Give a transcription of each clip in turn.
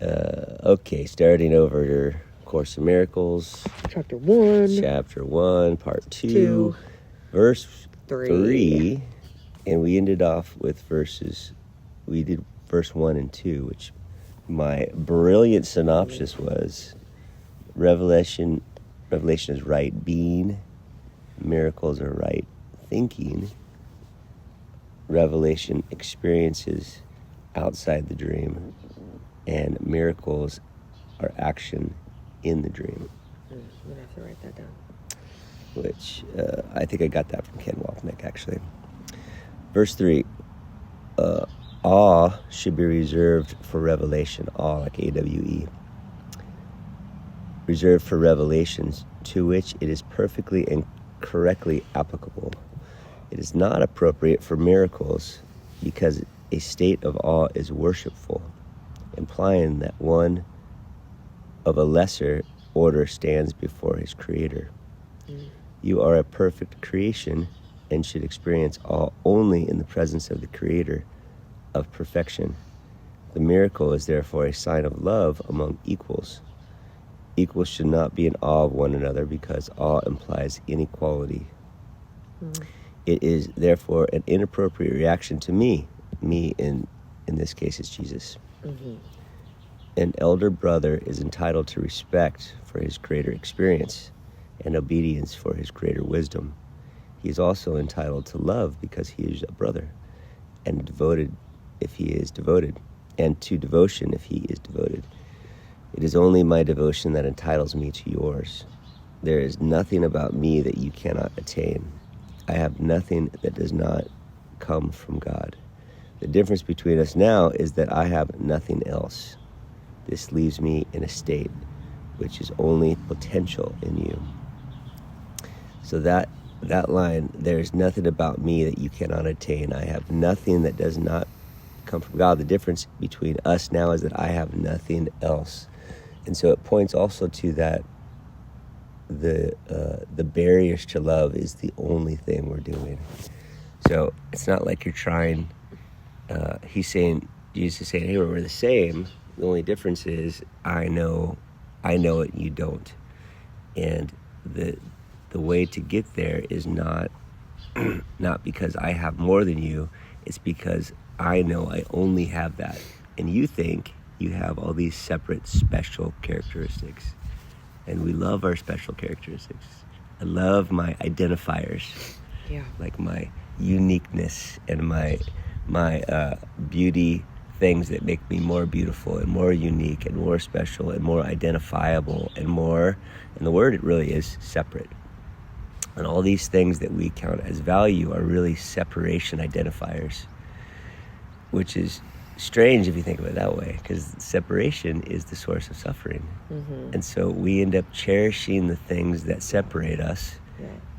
Okay, starting over Course in Miracles. Chapter 1. Chapter 1, Part 2. Verse 3. And we ended off with we did verse 1 and 2, which my brilliant synopsis was Revelation is right being, miracles are right thinking, revelation experiences outside the dream, and miracles are action in the dream. I'm going to have to write that down. Which I think I got that from Ken Wapnick, actually. Verse 3, awe should be reserved for revelation, awe like AWE. Reserved for revelations to which it is perfectly and correctly applicable. It is not appropriate for miracles because a state of awe is worshipful, implying that one of a lesser order stands before his creator. You are a perfect creation and should experience awe only in the presence of the creator of perfection. The miracle is therefore a sign of love among equals. Equals should not be in awe of one another because awe implies inequality. It is therefore an inappropriate reaction to me. Me in this case is Jesus. An elder brother is entitled to respect for his greater experience and obedience for his greater wisdom. He is also entitled to love because he is a brother, and devoted if he is devoted, and to devotion if he is devoted. It is only my devotion that entitles me to yours. There is nothing about me that you cannot attain. I have nothing that does not come from God. The difference between us now is that I have nothing else. This leaves me in a state which is only potential in you. So that line, there is nothing about me that you cannot attain. I have nothing that does not come from God. The difference between us now is that I have nothing else. And so it points also to that the barriers to love is the only thing we're doing. So it's not like you're trying, Jesus is saying, hey, we're the same. The only difference is I know it, you don't. And the way to get there is not because I have more than you, it's because I know I only have that. And you think you have all these separate special characteristics. And we love our special characteristics. I love my identifiers. Yeah. Like my uniqueness and my beauty, things that make me more beautiful and more unique and more special and more identifiable and more, and the word it really is separate. And all these things that we count as value are really separation identifiers, which is strange if you think of it that way, because separation is the source of suffering. And so we end up cherishing the things that separate us,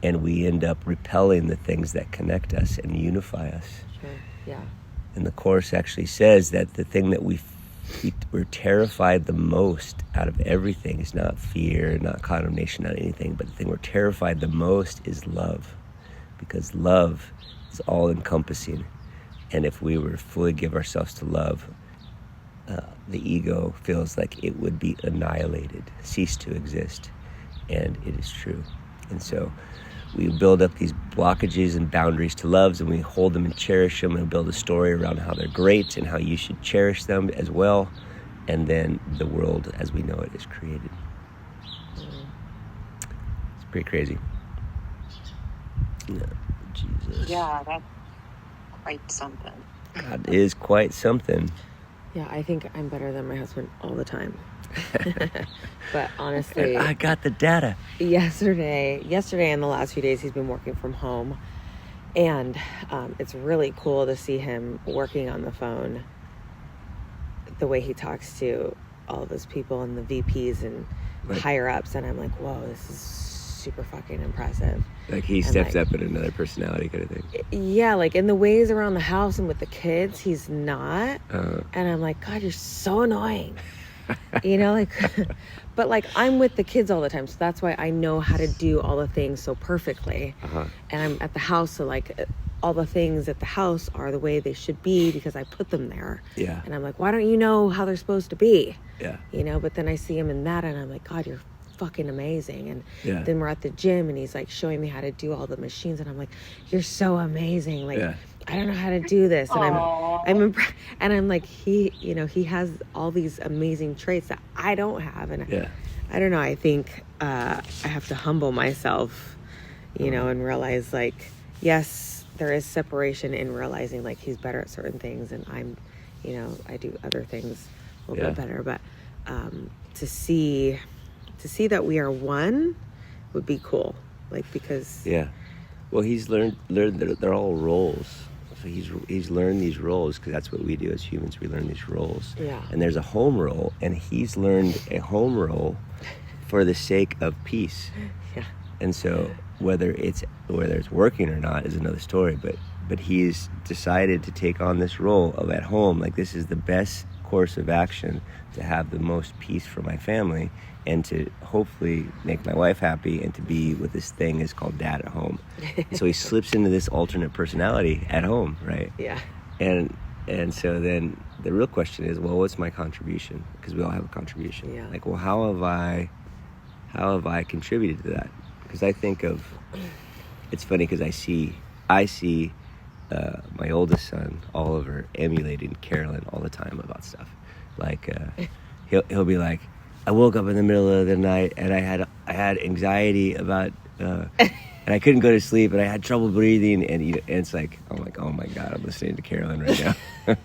and we end up repelling the things that connect us and unify us. And the Course actually says that the thing that we're terrified the most out of everything is not fear, not condemnation, not anything, but the thing we're terrified the most is love, because love is all encompassing. And if we were to fully give ourselves to love, the ego feels like it would be annihilated, cease to exist. And it is true. And so we build up these blockages and boundaries to loves, and we hold them and cherish them and build a story around how they're great and how you should cherish them as well. And then the world as we know it is created. It's pretty crazy. No, Jesus. Yeah, that's quite something. God is quite something. Yeah, I think I'm better than my husband all the time. But honestly, I got the data. Yesterday and the last few days, he's been working from home. And it's really cool to see him working on the phone, the way he talks to all those people and the VPs and higher ups. And I'm like, whoa, this is super fucking impressive. Like he steps up in another personality kind of thing. Yeah, like in the ways around the house and with the kids, he's not. And I'm like, God, you're so annoying. You know, like, but like I'm with the kids all the time, so that's why I know how to do all the things so perfectly. And I'm at the house, so like all the things at the house are the way they should be because I put them there. Yeah. And I'm like, why don't you know how they're supposed to be? Yeah. You know, but then I see him in that and I'm like, God, you're fucking amazing. And Yeah. then we're at the gym and he's like showing me how to do all the machines and I'm like, you're so amazing. Like, Yeah. I don't know how to do this. And and I'm like, he has all these amazing traits that I don't have. And Yeah. I don't know. I think I have to humble myself, you know, and realize like, yes, there is separation in realizing like he's better at certain things and I'm, you know, I do other things a little bit better. But to see that we are one would be cool. Like, because Yeah. Well, he's learned that they're all roles. So he's learned these roles because that's what we do as humans. We learn these roles. Yeah. And there's a home role, and he's learned a home role for the sake of peace. Yeah. And so whether it's working or not is another story. But he's decided to take on this role of at home. Like, this is the best course of action to have the most peace for my family and to hopefully make my wife happy and to be with this thing is called dad at home. So he slips into this alternate personality at home, right? Yeah. And so then the real question is, well, what's my contribution? Because we all have a contribution. Yeah. Like, well, how have I contributed to that? Because I think of, it's funny because I see my oldest son Oliver emulating Carolyn all the time about stuff. Like he'll be like, I woke up in the middle of the night and I had anxiety about and I couldn't go to sleep and I had trouble breathing and it's like, I'm like, oh my God, I'm listening to Carolyn right now.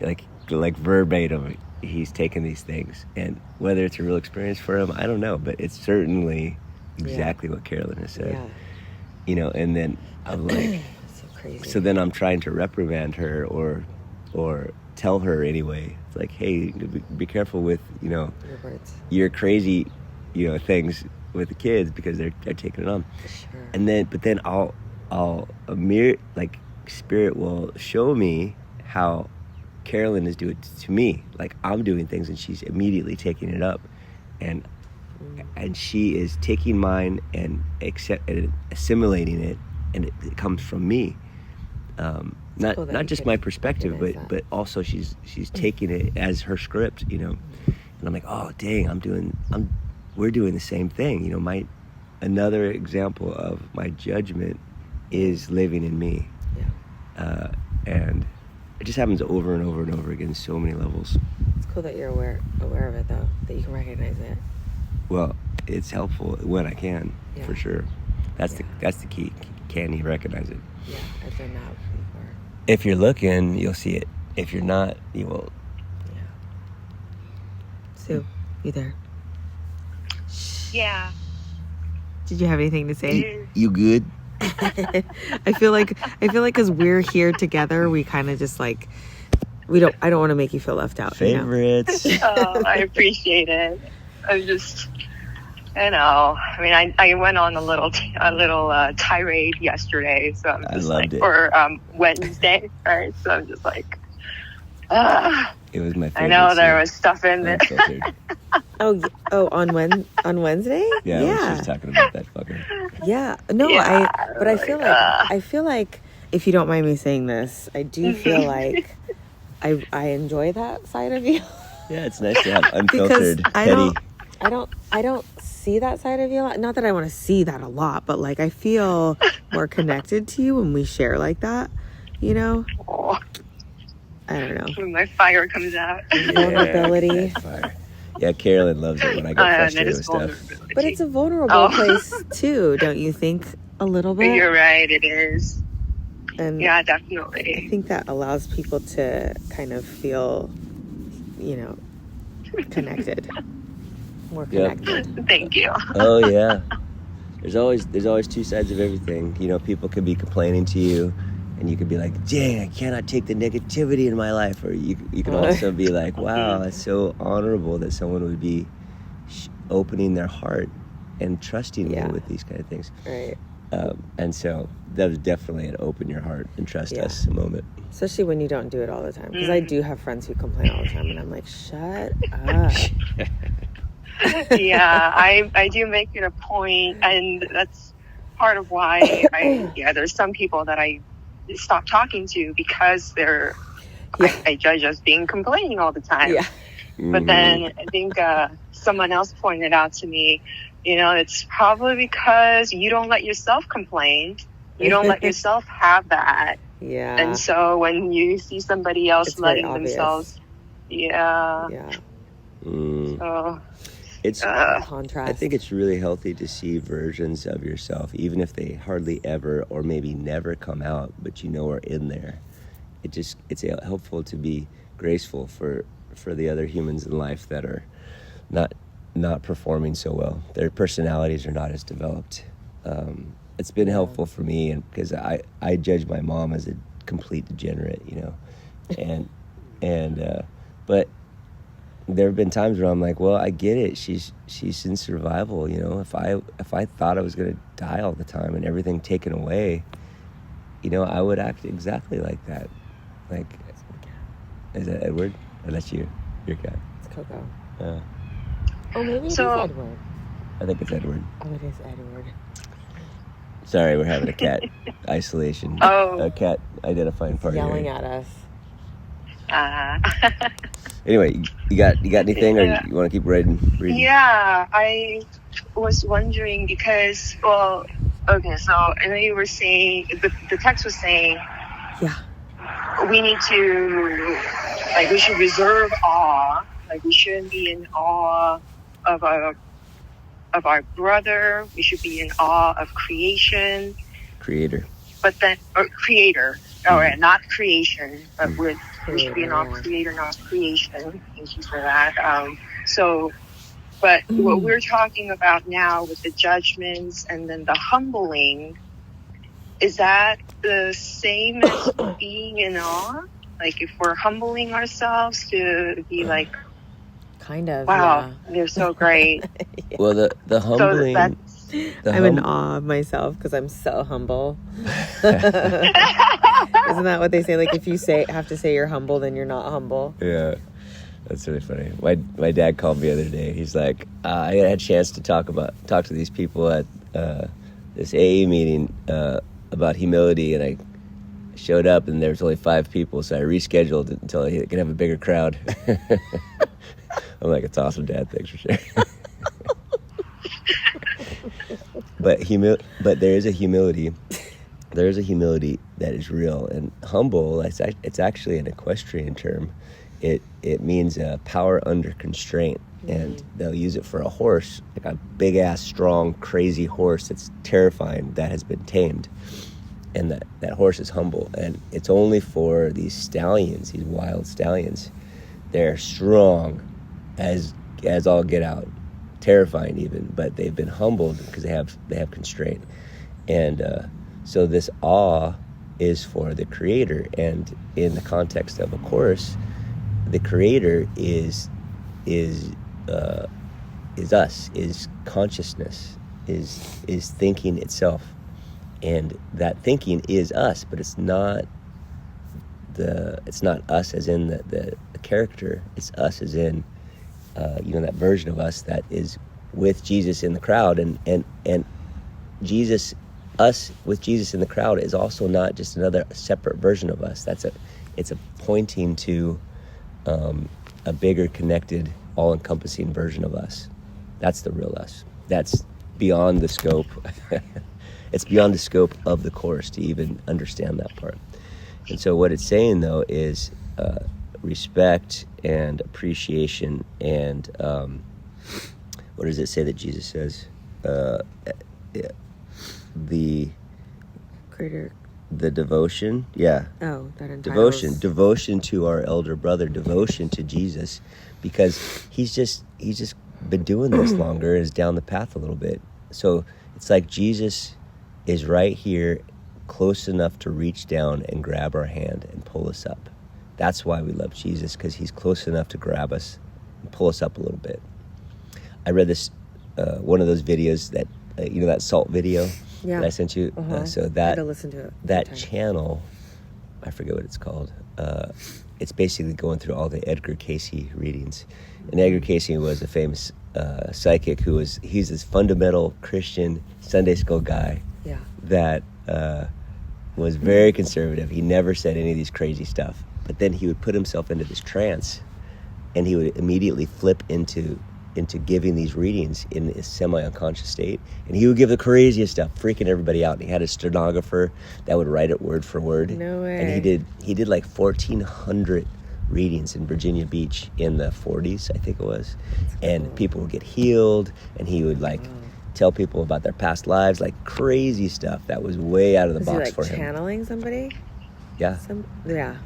like verbatim, he's taking these things, and whether it's a real experience for him, I don't know, but it's certainly exactly what Carolyn has said. Yeah. You know, and then I'm like, So crazy. so then I'm trying to reprimand her or tell her anyway. It's like, hey, be careful with, you know, Your words. your crazy, you know, things with the kids because they're taking it on. Sure. But then I'll a mere like spirit will show me how Carolyn is doing it to me. Like, I'm doing things and she's immediately taking it up, and she is taking mine and assimilating it, and it comes from me. Not cool that you just can my perspective, recognize but also she's taking it as her script, you know. And I'm like, oh dang, we're doing the same thing, you know. Another example of my judgment is living in me. Yeah. And it just happens over and over and over again, so many levels. It's cool that you're aware of it though, that you can recognize it. Well, it's helpful when I can, Yeah. for sure. That's the key. Can you recognize it? Yeah, I've done that before. If you're looking, you'll see it. If you're not, you won't. Yeah. Sue, you there? Yeah. Did you have anything to say? You good? I feel like because we're here together, we kind of just like I don't want to make you feel left out. Favorites. Oh, I appreciate it. I'm just, I mean, I went on a little tirade yesterday, so I'm I just loved it. or Wednesday, right? So I'm just like, It was my favorite. I know there scene. was stuff in there. Unfiltered. On Wednesday? Yeah, when she was talking about that fucker. Yeah. No, Yeah, I feel like if you don't mind me saying this, I do feel like I enjoy that side of you. Yeah, it's nice to have unfiltered, because petty. I don't see that side of you a lot. Not that I want to see that a lot, but like I feel more connected to you when we share like that, you know? Oh, I don't know. when my fire comes out. Vulnerability. Yeah, fire. Yeah, Carolyn loves it when I get frustrated with stuff. vulnerability. But it's a vulnerable place too, don't you think? A little bit. You're right, it is. And Yeah, I definitely. think that allows people to kind of feel, you know, connected. More Yep. connected. Thank you. Oh yeah. There's always two sides of everything. You know, people could be complaining to you, and you could be like, "Dang, I cannot take the negativity in my life," or you can also be like, "Wow, it's so honorable that someone would be opening their heart and trusting me with these kind of things." Right. And so that was definitely an open your heart and trust us moment. Especially when you don't do it all the time. Because I do have friends who complain all the time, and I'm like, shut up. Yeah, I do make it a point, and that's part of why there's some people that I stop talking to because I judge us being complaining all the time. Yeah. But then I think someone else pointed out to me, it's probably because you don't let yourself complain. You don't let yourself have that. Yeah. And so when you see somebody else It's very letting obvious. themselves, Yeah. So It's Contrast. I think it's really healthy to see versions of yourself, even if they hardly ever or maybe never come out, but are in there. It's helpful to be graceful for the other humans in life that are not performing so well. Their personalities are not as developed. It's been helpful for me, and because I judge my mom as a complete degenerate, but there have been times where I'm like, well, I get it. She's in survival, If I thought I was going to die all the time and everything taken away, I would act exactly like that. Like, is that Edward? Or that's you? Your cat? It's Coco. Yeah. Oh, maybe it is Edward. I think it's Edward. Oh, it is Edward. Sorry, we're having a cat isolation. Oh. A cat identifying party. Yelling here. at us. Anyway, you got anything, or you want to keep reading? Yeah, I was wondering because, so I know you were saying, the text was saying, we need to, we should reserve awe, we shouldn't be in awe of our brother, we should be in awe of creation. Creator. But then, creator, not creation, but we should be in awe of creator, not creation. Thank you for that. But what we're talking about now with the judgments and then the humbling, is that the same as being in awe? If we're humbling ourselves to be like, kind of. wow, they're so great. Well, the humbling. I'm in awe of myself because I'm so humble. Isn't that what they say? If you have to say you're humble, then you're not humble. Yeah, that's really funny. My dad called me the other day. He's like, I had a chance to talk to these people at this AA meeting about humility, and I showed up and there was only 5 people, so I rescheduled it until I could have a bigger crowd. I'm like, it's awesome, Dad. Thanks for sharing. But there is a humility. There is a humility that is real and humble. It's actually an equestrian term. It means power under constraint, and they'll use it for a horse, like a big ass, strong, crazy horse that's terrifying that has been tamed, and that horse is humble. And it's only for these stallions, these wild stallions. They're strong as all get out. Terrifying even, but they've been humbled because they have constraint, and so this awe is for the Creator. And in the context of a course, the Creator is us, is consciousness, is thinking itself, and that thinking is us, but it's not us as in the character. It's us as in that version of us that is with Jesus in the crowd, and Jesus, us with Jesus in the crowd, is also not just another separate version of us. It's a pointing to a bigger, connected, all-encompassing version of us. That's the real us. That's beyond the scope. It's beyond the scope of the course to even understand that part. And so what it's saying, though, is respect and appreciation and what does it say that Jesus says? The Greater. The devotion, yeah. Oh, that entitles. Devotion to our elder brother, devotion to Jesus, because he's just been doing this longer and is down the path a little bit. So it's like Jesus is right here, close enough to reach down and grab our hand and pull us up. That's why we love Jesus, because he's close enough to grab us and pull us up a little bit. I read this, one of those videos that, that salt video that I sent you. So I had to listen to it that channel, I forget what it's called. It's basically going through all the Edgar Cayce readings. And Edgar Cayce was a famous psychic he's this fundamental Christian Sunday school guy that was very conservative. He never said any of these crazy stuff. But then he would put himself into this trance, and he would immediately flip into giving these readings in a semi-unconscious state. And he would give the craziest stuff, freaking everybody out. And he had a stenographer that would write it word for word. No way. And he did like 1,400 readings in Virginia Beach in the 40s, I think it was. And people would get healed, and he would like tell people about their past lives, like crazy stuff that was way out of the box for him. Channeling somebody? Yeah.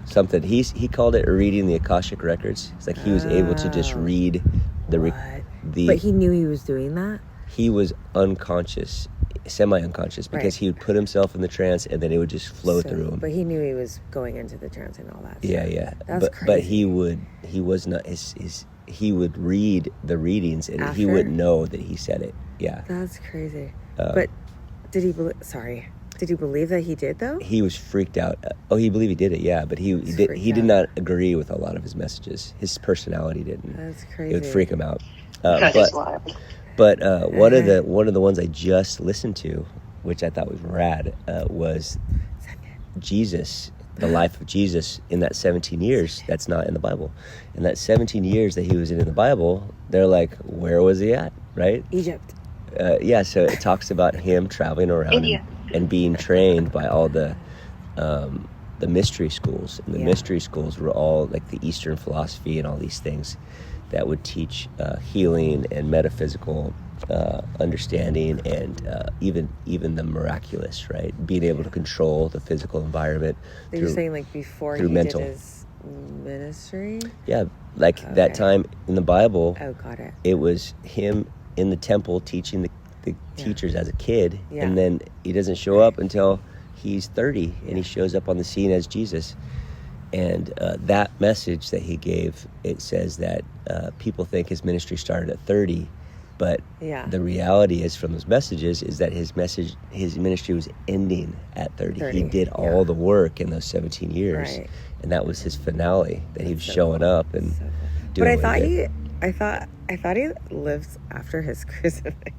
Something. He called it reading the Akashic records. It's like he was able to just read But he knew he was doing that? He was unconscious, semi-unconscious, because he would put himself in the trance, and then it would just flow through him. But he knew he was going into the trance and all that. Yeah. That's crazy. But he was not he would read the readings, and he wouldn't know that he said it. Yeah. That's crazy. But did he believe that he did, though? He was freaked out. He believed he did it, yeah, but he did not agree with a lot of his messages. His personality didn't. That's crazy. It would freak him out. That is wild. But one of the ones I just listened to, which I thought was rad, was Jesus, the life of Jesus in that 17 years. That's not in the Bible. In that 17 years that he was in the Bible, they're like, where was he at, right? Egypt. So it talks about him traveling around India. and being trained by all the mystery schools. And the mystery schools were all like the Eastern philosophy and all these things that would teach healing and metaphysical understanding, and even the miraculous, right? Being able to control the physical environment. You're saying like before he did his ministry? Yeah, that time in the Bible. Oh, got it. It was him in the temple teaching the teachers as a kid, and then he doesn't show up until he's 30, and he shows up on the scene as Jesus. And that message that he gave, it says that people think his ministry started at 30, but the reality is, from those messages, is that his ministry was ending at 30. He did all the work in those 17 years, and that was his finale. That he was showing up and doing. But I thought he lives after his crucifixion.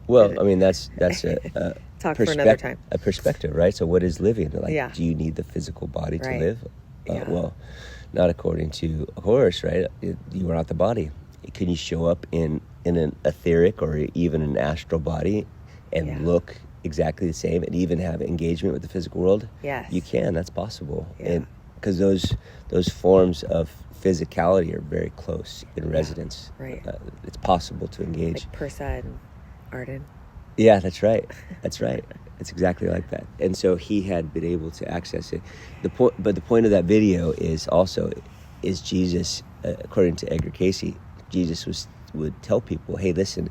Well, I mean, that's a talk for another time. A perspective, right? So what is living? Like, do you need the physical body to live? Well, not according to a horse, right? You are not the body. Can you show up in an etheric or even an astral body and look exactly the same and even have engagement with the physical world? Yes. You can. That's possible. And because those forms of physicality are very close in resonance. Right. It's possible to engage. Like Persa and Arden. Yeah, that's right. That's right. It's exactly like that. And so he had been able to access it. But the point of that video is Jesus, according to Edgar Casey, Jesus would tell people, hey, listen,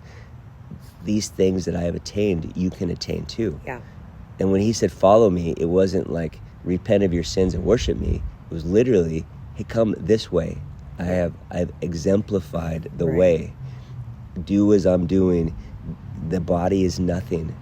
these things that I have attained, you can attain too. Yeah. And when he said, follow me, it wasn't like repent of your sins and worship me. It was literally, hey, come this way. I've exemplified the way. Do as I'm doing. The body is nothing.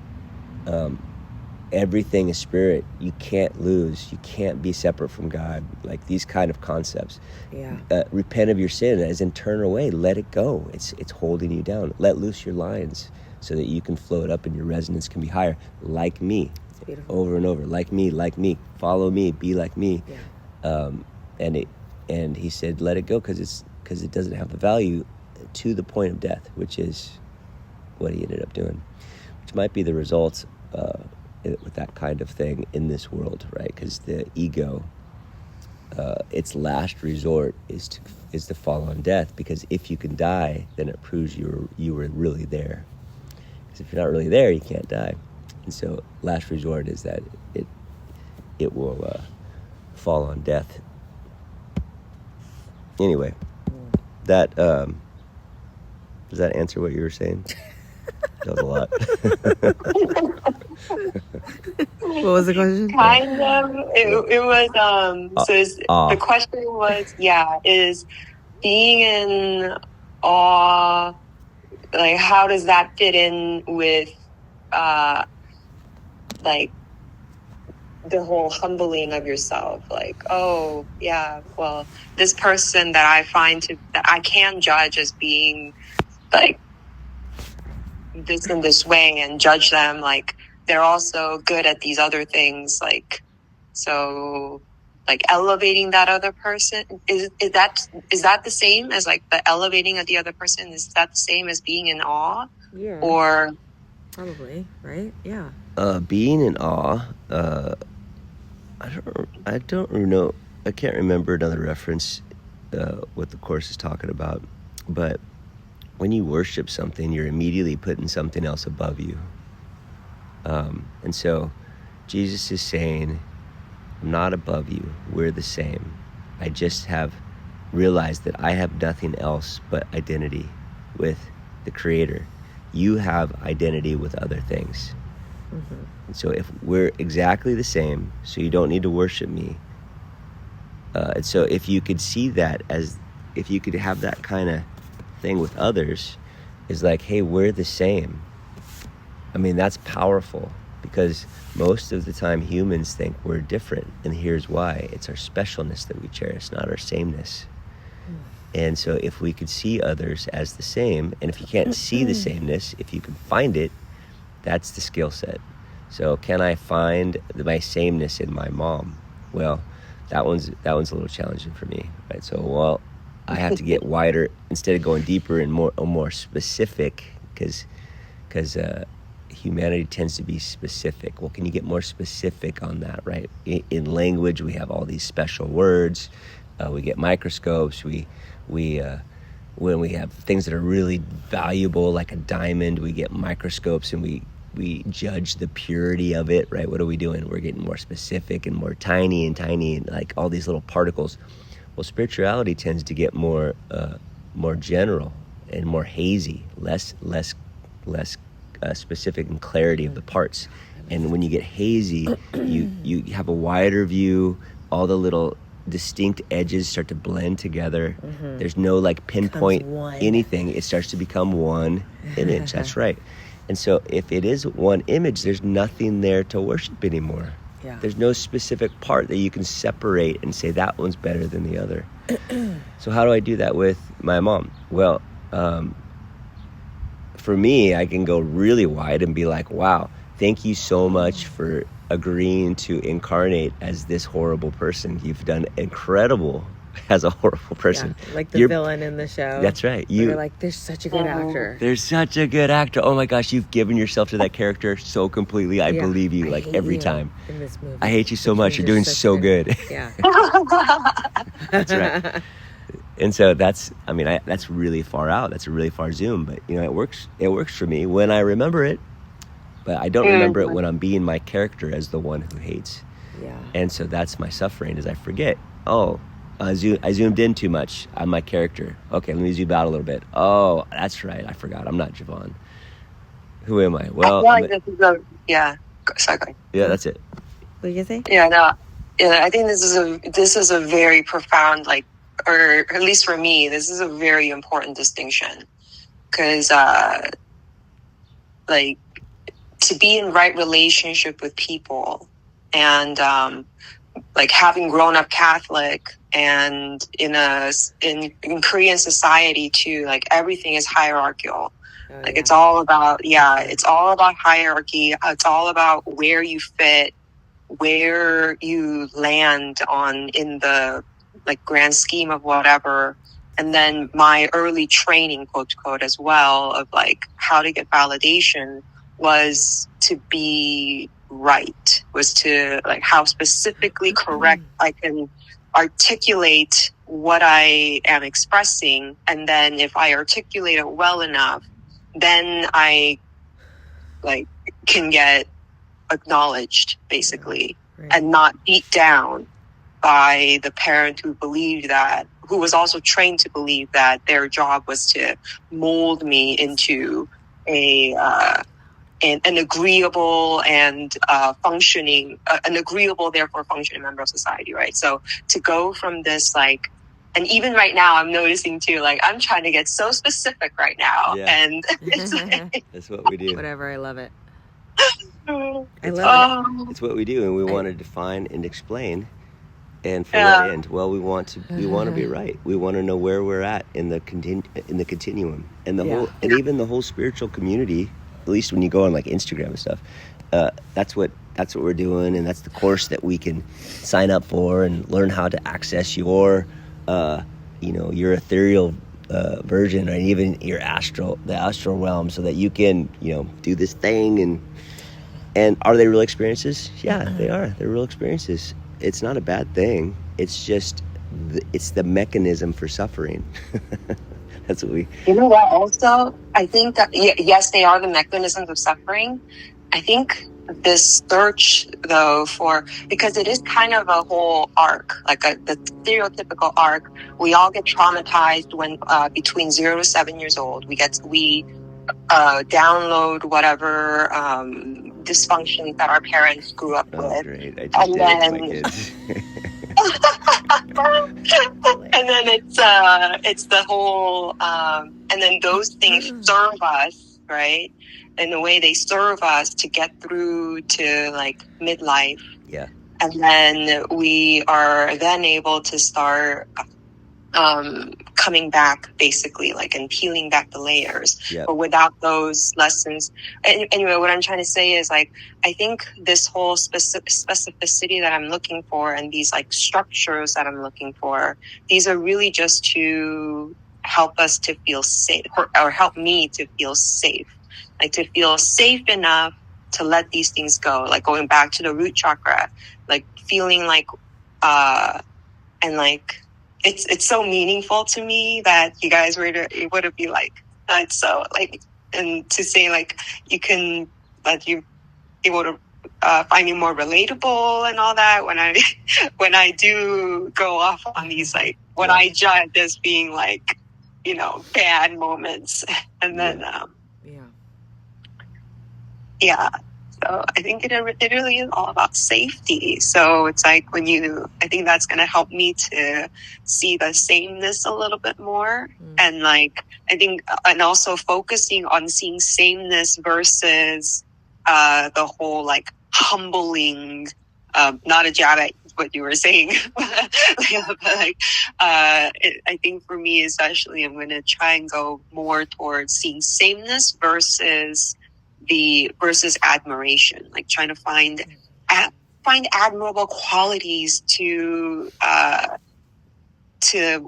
Everything is spirit. You can't lose. You can't be separate from God. Like these kind of concepts. Yeah. Repent of your sin, as in turn away. Let it go. It's holding you down. Let loose your lines so that you can float up and your resonance can be higher. Like me. It's beautiful. Over and over. Like me. Follow me. Be like me. Yeah. And he said, let it go because it doesn't have the value to the point of death, which is what he ended up doing, which might be the results with that kind of thing in this world, right? Because the ego, its last resort is to fall on death, because if you can die, then it proves you were really there. Because if you're not really there, you can't die. And so last resort is that it will fall on death. Anyway, that does that answer what you were saying? That was a lot. What was the question? Kind of. It was the question was, is being in awe, like, how does that fit in with like the whole humbling of yourself? Like, oh yeah, well, this person that I find that I can judge as being like this in this way and judge them like they're also good at these other things, like, so like elevating that other person, is that the same as like the elevating of the other person? Is that the same as being in awe? Yeah. Or probably, right? Yeah. Being in awe, I don't know. I can't remember another reference what the Course is talking about, but when you worship something, you're immediately putting something else above you. And so Jesus is saying, I'm not above you. We're the same. I just have realized that I have nothing else but identity with the Creator. You have identity with other things. Mm-hmm. And so if we're exactly the same, so you don't need to worship me. And so if you could see that as, if you could have that kind of thing with others, is like, hey, we're the same. I mean, that's powerful, because most of the time humans think we're different, and here's why. It's our specialness that we cherish, not our sameness. And so if we could see others as the same, and if you can't see the sameness, if you can find it, that's the skill set. So can I find my sameness in my mom? Well, that one's a little challenging for me, right? So, well, I have to get wider instead of going deeper and more specific, because humanity tends to be specific. Well, can you get more specific on that, right? In language, we have all these special words. We get microscopes. We when we have things that are really valuable, like a diamond, we get microscopes and we judge the purity of it, right? What are we doing? We're getting more specific and more tiny and like all these little particles. Well, spirituality tends to get more general and more hazy, less specific and clarity of the parts. And when you get hazy, you have a wider view. All the little distinct edges start to blend together. Mm-hmm. There's no like pinpoint anything. It starts to become one image. That's right. And so if it is one image, there's nothing there to worship anymore. Yeah. There's no specific part that you can separate and say that one's better than the other. So how do I do that with my mom? Well, for me, I can go really wide and be like, wow, thank you so much for agreeing to incarnate as this horrible person. You've done incredible as a horrible person. Yeah, like the villain in the show. That's right. You're like, there's such a good actor. There's such a good actor. Oh my gosh, you've given yourself to that character so completely. I believe you like every time. In this movie. I hate you so much. You're doing so good. Yeah. That's right. And so that's really far out. That's a really far zoom, but it works. It works for me when I remember it, but I don't remember it when I'm being my character as the one who hates. Yeah. And so that's my suffering, is I forget. Oh, I zoomed in too much. I'm my character. Okay, let me zoom out a little bit. Oh, that's right. I forgot. I'm not Javon. Who am I? Well, I feel like this is sorry. Yeah, that's it. What did you say? Yeah, no. Yeah, I think this is a very profound, like, or at least for me, this is a very important distinction, because like, to be in right relationship with people, and like having grown up Catholic, and in Korean society too, like everything is hierarchical. Like it's all about hierarchy. It's all about where you fit, where you land in the like grand scheme of whatever. And then my early training, quote to quote, as well, of like how to get validation was to be right, was to like how specifically correct I can articulate what I am expressing. And then if I articulate it well enough, then I like can get acknowledged, basically, and not beat down by the parent who was also trained to believe that their job was to mold me into an agreeable and an agreeable, therefore functioning member of society, right? So to go from this, like, and even right now, I'm noticing too, like, I'm trying to get so specific right now. Yeah. And it's like, that's what we do. Whatever, I love it. I love it. It's what we do, and we want to define and explain. And for what end? Well, we want to be right. We want to know where we're at in the continuum, and the whole, and even the whole spiritual community. At least when you go on like Instagram and stuff, that's what we're doing, and that's the course that we can sign up for and learn how to access your your ethereal version, or even the astral realm, so that you can do this thing. And are they real experiences? Yeah, they are. They're real experiences. It's not a bad thing. It's just it's the mechanism for suffering. That's what we... You know what, also, I think that, yes, they are the mechanisms of suffering. I think this search, though, because it is kind of a whole arc, like the stereotypical arc. We all get traumatized when between 0 to 7 years old. We download whatever dysfunctions that our parents grew up with. Great. I just did it to my kids. And then it's the whole and then those things serve us, right? In the way they serve us to get through to like midlife. Yeah. And then we are then able to start coming back, basically, like, and peeling back the layers. Yep. But without those lessons, anyway, what I'm trying to say is, like, I think this whole specificity that I'm looking for, and these like structures that I'm looking for, these are really just to help us to feel safe, or help me to feel safe, like to feel safe enough to let these things go. Like going back to the root chakra, like feeling like, and like, it's so meaningful to me that you guys would be like, it's so like, and to say like, you can, that you able to find me more relatable and all that when I do go off on these, like, what I judge as being like, bad moments. And then, so I think it really is all about safety. So it's like I think that's going to help me to see the sameness a little bit more. And like, I think, and also focusing on seeing sameness versus the whole like humbling, not a jab at what you were saying, but like, I think for me especially, I'm going to try and go more towards seeing sameness versus admiration, like trying to find admirable qualities to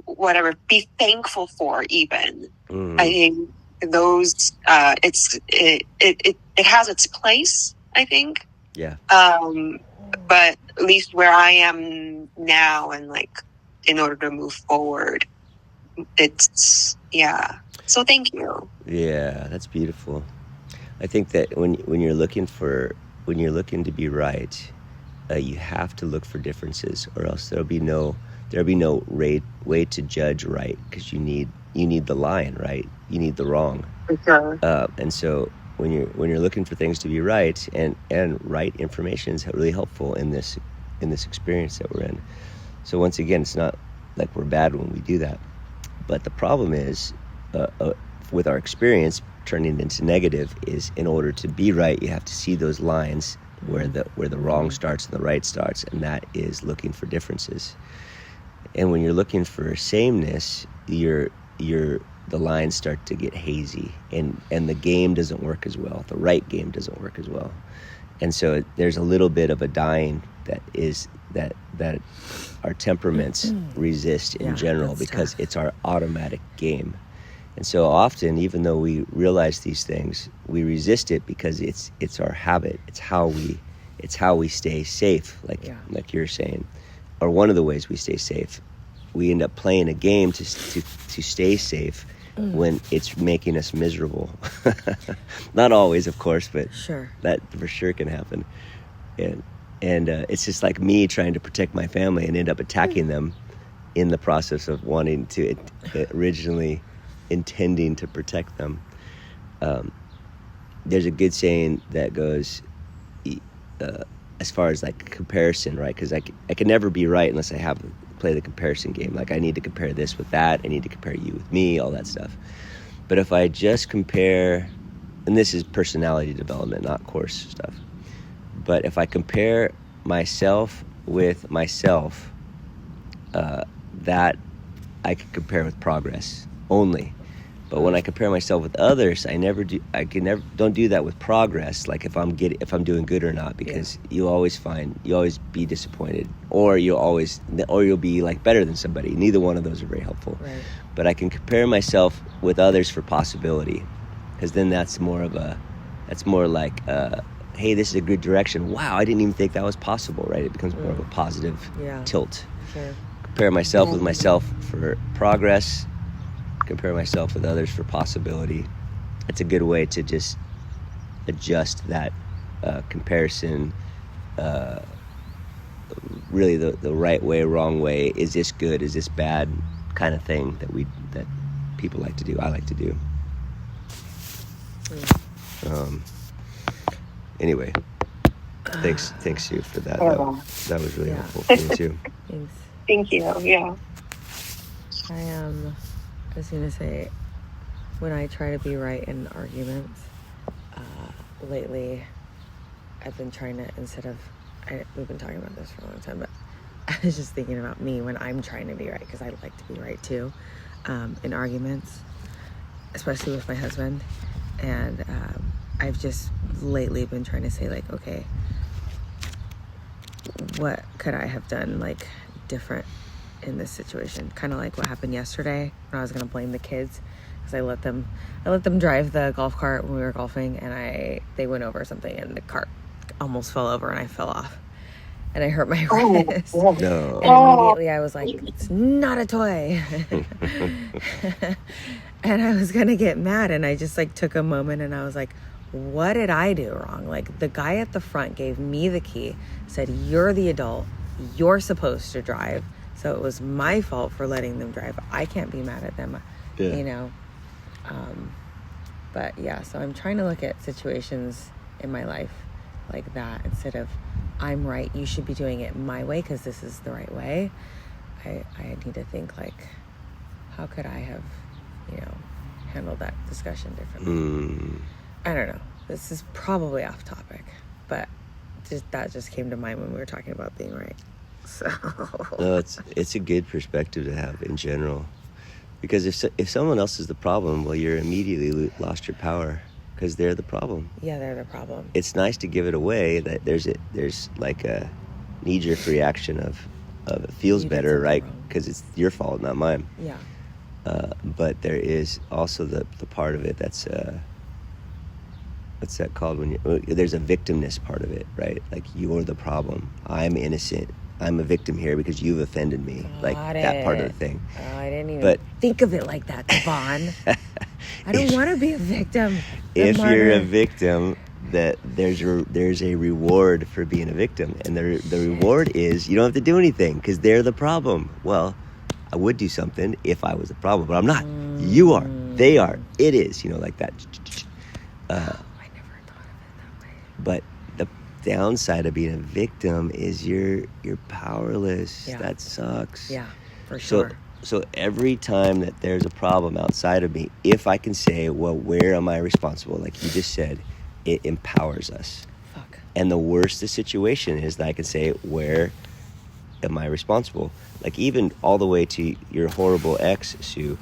whatever, be thankful for even. I think those it has its place, I think. Yeah. But at least where I am now, and like in order to move forward, it's so thank you. Yeah, that's beautiful. I think that when you're looking to be right, you have to look for differences, or else there'll be no way to judge right, because you need the line, right? You need the wrong. Sure. And so when you're looking for things to be right, and right information is really helpful in this experience that we're in. So once again, it's not like we're bad when we do that, but the problem is with our experience turning into negative is, in order to be right, you have to see those lines where the wrong starts and the right starts, and that is looking for differences. And when you're looking for sameness, the lines start to get hazy, and the game doesn't work as well. The right game doesn't work as well. And so there's a little bit of a dying that our temperaments resist in general, because tough. It's our automatic game. And so often, even though we realize these things, we resist it because it's our habit. It's how we stay safe, like you're saying, or one of the ways we stay safe. We end up playing a game to stay safe when it's making us miserable. Not always, of course, but sure, that for sure can happen. And it's just like me trying to protect my family and end up attacking them in the process of wanting to originally intending to protect them. There's a good saying that goes, as far as like comparison, right? Because I can never be right unless I play the comparison game. Like, I need to compare this with that. I need to compare you with me, all that stuff. But if I just compare, and this is personality development, not course stuff, but if I compare myself with myself, that I can compare with progress only. But when I compare myself with others, don't do that with progress. Like if I'm doing good or not, because you'll always be disappointed, or you'll be like better than somebody. Neither one of those are very helpful. Right. But I can compare myself with others for possibility, because then that's more like, hey, this is a good direction. Wow, I didn't even think that was possible, right? It becomes more of a positive tilt. Sure. Compare myself with myself for progress. Compare myself with others for possibility. It's a good way to just adjust that comparison. Really, the right way, wrong way. Is this good? Is this bad? Kind of thing that people like to do. I like to do. Anyway, thanks, Sue, for that. That was really helpful for me too. Thanks. Thank you. Yeah. I was going to say, when I try to be right in arguments, lately, I've been trying to, we've been talking about this for a long time, but I was just thinking about me when I'm trying to be right, because I like to be right too, in arguments, especially with my husband. And I've just lately been trying to say, like, okay, what could I have done, like, different in this situation? Kind of like what happened yesterday when I was going to blame the kids, because I let them drive the golf cart when we were golfing, and they went over something, and the cart almost fell over, and I fell off, and I hurt my wrist. No. And immediately I was like, it's not a toy. And I was going to get mad, and I just like took a moment, and I was like, what did I do wrong? Like, the guy at the front gave me the key, said, you're the adult, you're supposed to drive. So it was my fault for letting them drive. I can't be mad at them, you know. But yeah, so I'm trying to look at situations in my life like that, instead of, I'm right, you should be doing it my way because this is the right way. I need to think, like, how could I have, handled that discussion differently? I don't know. This is probably off topic, but that just came to mind when we were talking about being right. So no, it's a good perspective to have in general, because if someone else is the problem, well, you're immediately lost your power, because they're the problem. Yeah, they're the problem. It's nice to give it away. That there's like a knee-jerk reaction of it feels better, right? Because it's your fault, not mine. Yeah. But there is also the part of it that's what's that called, there's a victimness part of it, right? Like, you're the problem. I'm innocent. I'm a victim here because you've offended me. That part of the thing. Oh, I didn't even think of it like that, Devon. I don't want to be a victim. If you're a victim, that there's a reward for being a victim, and the reward is you don't have to do anything because they're the problem. Well, I would do something if I was the problem, but I'm not. You are. They are. It is. Like that. I never thought of it that way. But the downside of being a victim is you're powerless. Yeah. That sucks. Yeah, for sure. So every time that there's a problem outside of me, if I can say, well, where am I responsible? Like you just said, it empowers us. Fuck. And the worse the situation is, that I can say, where am I responsible? Like, even all the way to your horrible ex, Sue,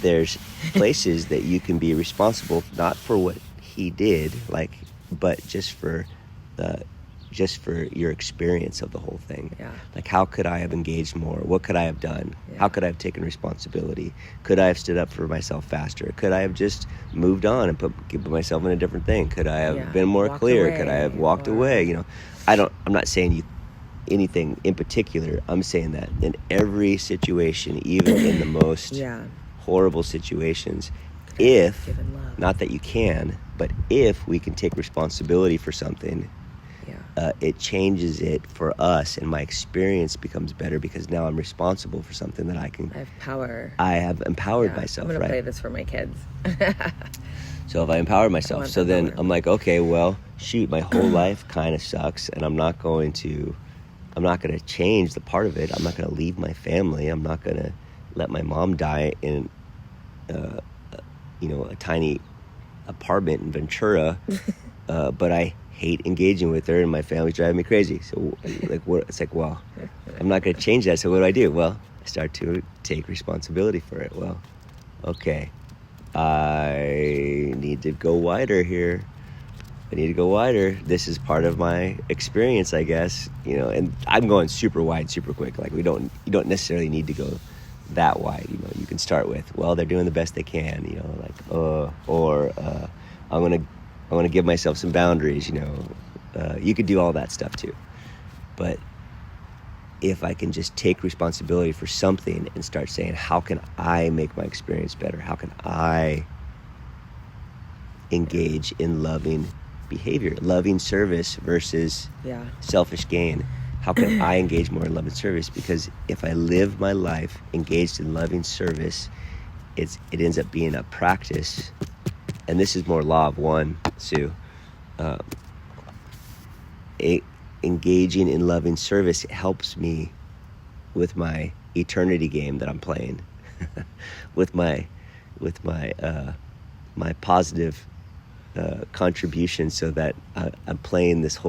there's places that you can be responsible, not for what he did, but just for your experience of the whole thing. Yeah. Like, how could I have engaged more? What could I have done? Yeah. How could I have taken responsibility? Could I have stood up for myself faster? Could I have just moved on and put myself in a different thing? Could I have been more clear? Could I have walked away? I'm not saying anything in particular. I'm saying that in every situation, even in the most horrible situations, not that you can, but if we can take responsibility for something, it changes it for us, and my experience becomes better because now I'm responsible for something that I can. I have power. I have empowered myself. I'm gonna play this for my kids. So if I empower myself, so then I'm like, okay, well, shoot, my whole life kind of sucks, and I'm not going to change the part of it. I'm not going to leave my family. I'm not going to let my mom die in, a tiny apartment in Ventura. But I hate engaging with her, and my family's driving me crazy. So, it's like, well, I'm not going to change that. So what do? Well, I start to take responsibility for it. Well, okay, I need to go wider here. I need to go wider. This is part of my experience, I guess, and I'm going super wide, super quick. Like you don't necessarily need to go that wide. You can start with, well, they're doing the best they can, I'm going to give myself some boundaries, you could do all that stuff too. But if I can just take responsibility for something and start saying, how can I make my experience better? How can I engage in loving behavior, loving service versus selfish gain? How can I engage more in love and service? Because if I live my life engaged in loving service, it ends up being a practice. And this is more law of one, Sue. Engaging in loving service helps me with my eternity game that I'm playing, with my positive contribution, so that I'm playing this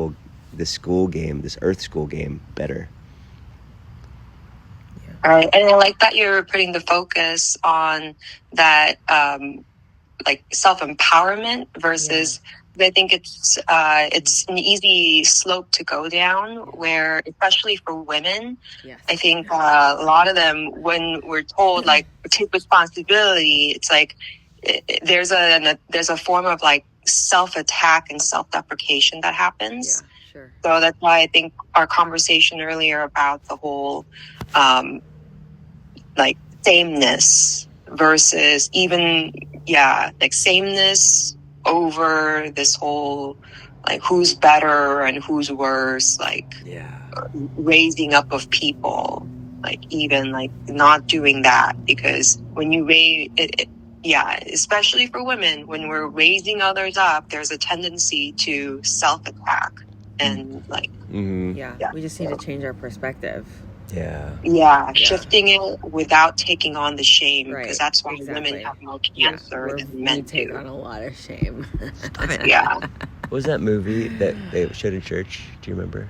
school game, this earth school game, better. All right, and I like that you're putting the focus on that, like self-empowerment versus. I think it's an easy slope to go down, where especially for women, I think a lot of them, when we're told like take responsibility, it's like there's a form of like self-attack and self-deprecation that happens. Yeah, sure. So that's why I think our conversation earlier about the whole like sameness versus even like sameness over this whole like who's better and who's worse, like raising up of people, like even like not doing that, because when you raise it, especially for women, when we're raising others up, there's a tendency to self-attack and like we just need to change our perspective. Shifting it without taking on the shame, because that's why women have more cancer than men do. We take on a lot of shame. What was that movie that they showed in church? Do you remember?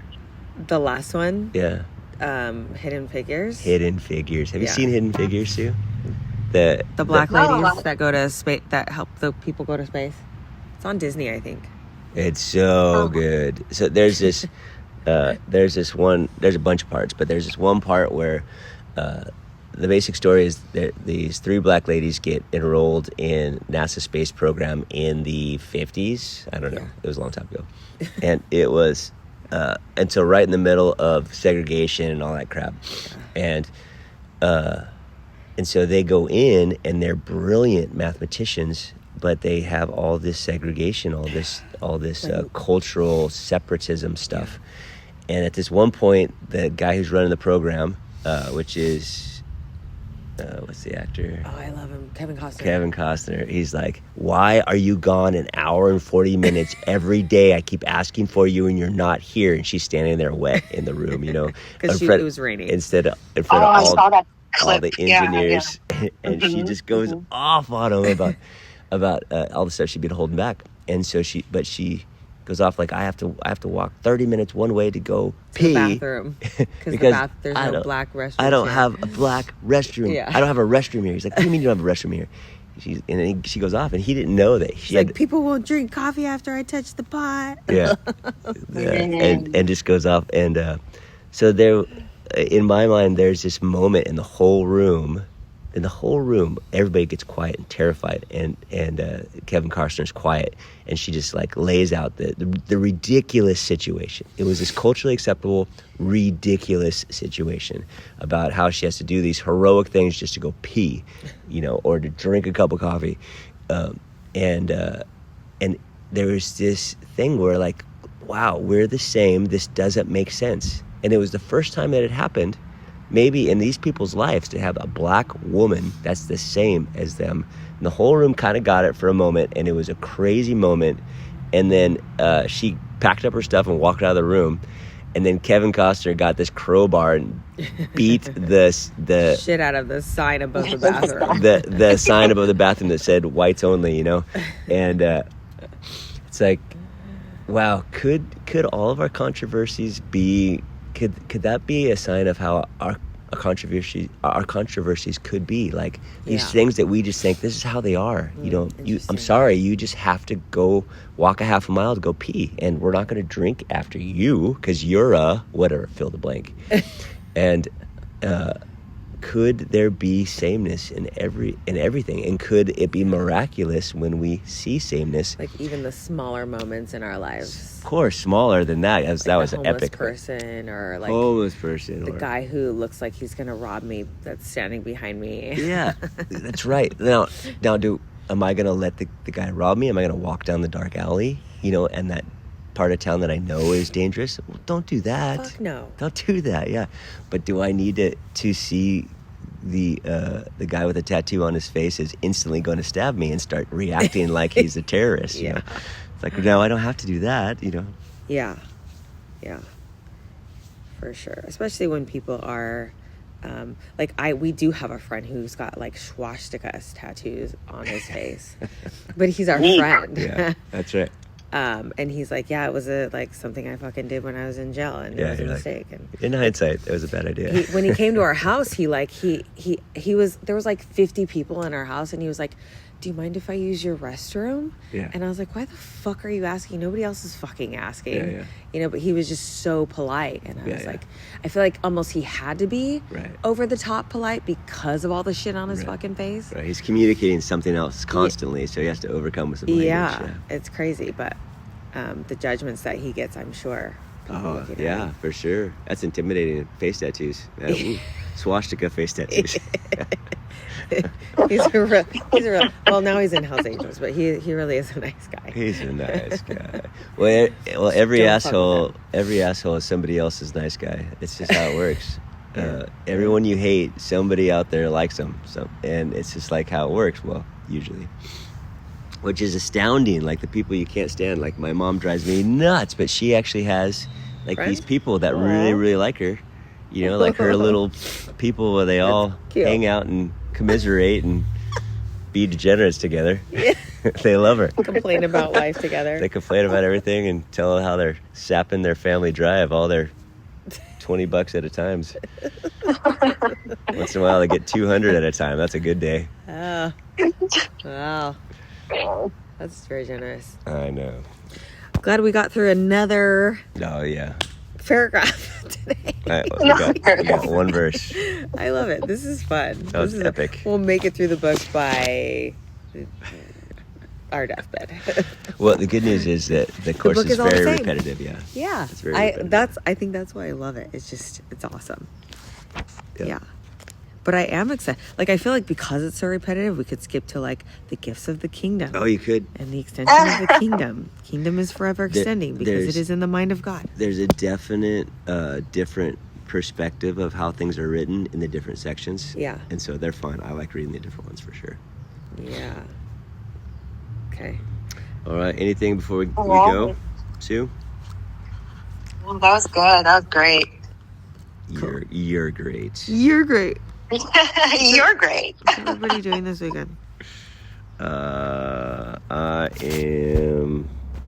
The last one? Yeah. Hidden Figures. Hidden Figures. Have you seen Hidden Figures, Sue? The black ladies that go to space, that help the people go to space. It's on Disney, I think. It's so good. So there's this one, there's a bunch of parts, but there's this one part where the basic story is that these three black ladies get enrolled in NASA space program in the 50s. I don't know. It was a long time ago. And it was until right in the middle of segregation and all that crap. And so they go in, and they're brilliant mathematicians, but they have all this segregation, all this cultural separatism stuff. And at this one point, the guy who's running the program, which is, what's the actor? Oh, I love him. Kevin Costner. He's like, why are you gone an hour and 40 minutes every day? I keep asking for you and you're not here. And she's standing there wet in the room, Because it was raining. In front of all the engineers. And she just goes off on him about all the stuff she'd been holding back. And so she goes off like, I have to walk 30 minutes one way to go pee. The bathroom. Because there's no black restroom. I don't have a black restroom. I don't have a restroom here. He's like, what do you mean you don't have a restroom here? And then she goes off, and he didn't know that. She's like, people won't drink coffee after I touch the pot. And just goes off. And so there, in my mind, there's this moment in the whole room, everybody gets quiet and terrified, and Kevin Costner's quiet, and she just like lays out the ridiculous situation. It was this culturally acceptable, ridiculous situation about how she has to do these heroic things just to go pee, or to drink a cup of coffee, and there was this thing where like, wow, we're the same. This doesn't make sense, and it was the first time that it happened. Maybe in these people's lives, to have a black woman that's the same as them. And the whole room kind of got it for a moment, and it was a crazy moment. And then she packed up her stuff and walked out of the room. And then Kevin Costner got this crowbar and beat the shit out of the sign above the bathroom. the sign above the bathroom that said whites only, And it's like, wow, could all of our controversies be... Could that be a sign of how our controversies could be. Like these Yeah. things that we just think this is how they are. I'm Interesting. sorry, you just have to go walk a half a mile to go pee, and we're not going to drink after you because you're a whatever, fill the blank. And could there be sameness in everything, and could it be miraculous when we see sameness? Like even the smaller moments in our lives. Of course, smaller than that. That was the an homeless epic person, or like homeless person, the guy who looks like he's gonna rob me that's standing behind me. Yeah, that's right. Now, am I gonna let the guy rob me? Am I gonna walk down the dark alley? And that part of town that I know is dangerous. Well, don't do that. Fuck no. Don't do that. Yeah, but do I need to see the guy with a tattoo on his face is instantly going to stab me and start reacting like he's a terrorist? Yeah. It's like, no, I don't have to do that. Yeah, for sure. Especially when people are, we do have a friend who's got like swastikas tattoos on his face, but he's our friend. Yeah, that's right. And he's like, yeah, it was something I fucking did when I was in jail, and it was a mistake. And in hindsight, it was a bad idea. when he came to our house, he was there was like 50 people in our house, and he was like, do you mind if I use your restroom? Yeah. And I was like, why the fuck are you asking? Nobody else is fucking asking. Yeah. But he was just so polite. And I was like, I feel like almost he had to be over the top polite because of all the shit on his fucking face. Right. He's communicating something else constantly, so he has to overcome with some language. Yeah. It's crazy. But the judgments that he gets, I'm sure. Oh, yeah, for sure. That's intimidating. Face tattoos. Swastika face tattoos. He's a real, well, now he's in Hell's Angels, but he really is a nice guy. He's a nice guy. Well, every asshole is somebody else's nice guy. It's just how it works. Everyone you hate, somebody out there likes them. And it's just like how it works. Well, usually. Which is astounding. Like the people you can't stand. Like my mom drives me nuts, but she actually has these people that really, really like her. Like her little people where they all hang out and commiserate and be degenerates together. Yeah. They love her. Complain about life together. They complain about everything and tell how they're sapping their family dry of all their $20 at a time. Once in a while they get 200 at a time. That's a good day. Oh. Wow. That's very generous. I know. Glad we got through another paragraph today. We got one verse. I love it. This is fun. That was epic. We'll make it through the book by our deathbed. Well, the good news is that the course is very repetitive. Yeah. Yeah. It's very repetitive. I think that's why I love it. It's awesome. Yeah. But I am excited. Like, I feel like because it's so repetitive, we could skip to like the gifts of the kingdom. Oh, you could. And the extension of the kingdom. Kingdom is forever extending because it is in the mind of God. There's a definite different perspective of how things are written in the different sections. Yeah. And so they're fun. I like reading the different ones for sure. Yeah. Okay. All right. Anything before we go? Sue? Well, that was good. That was great. Cool. You're great. You're great. You're great. What's everybody doing this weekend? I am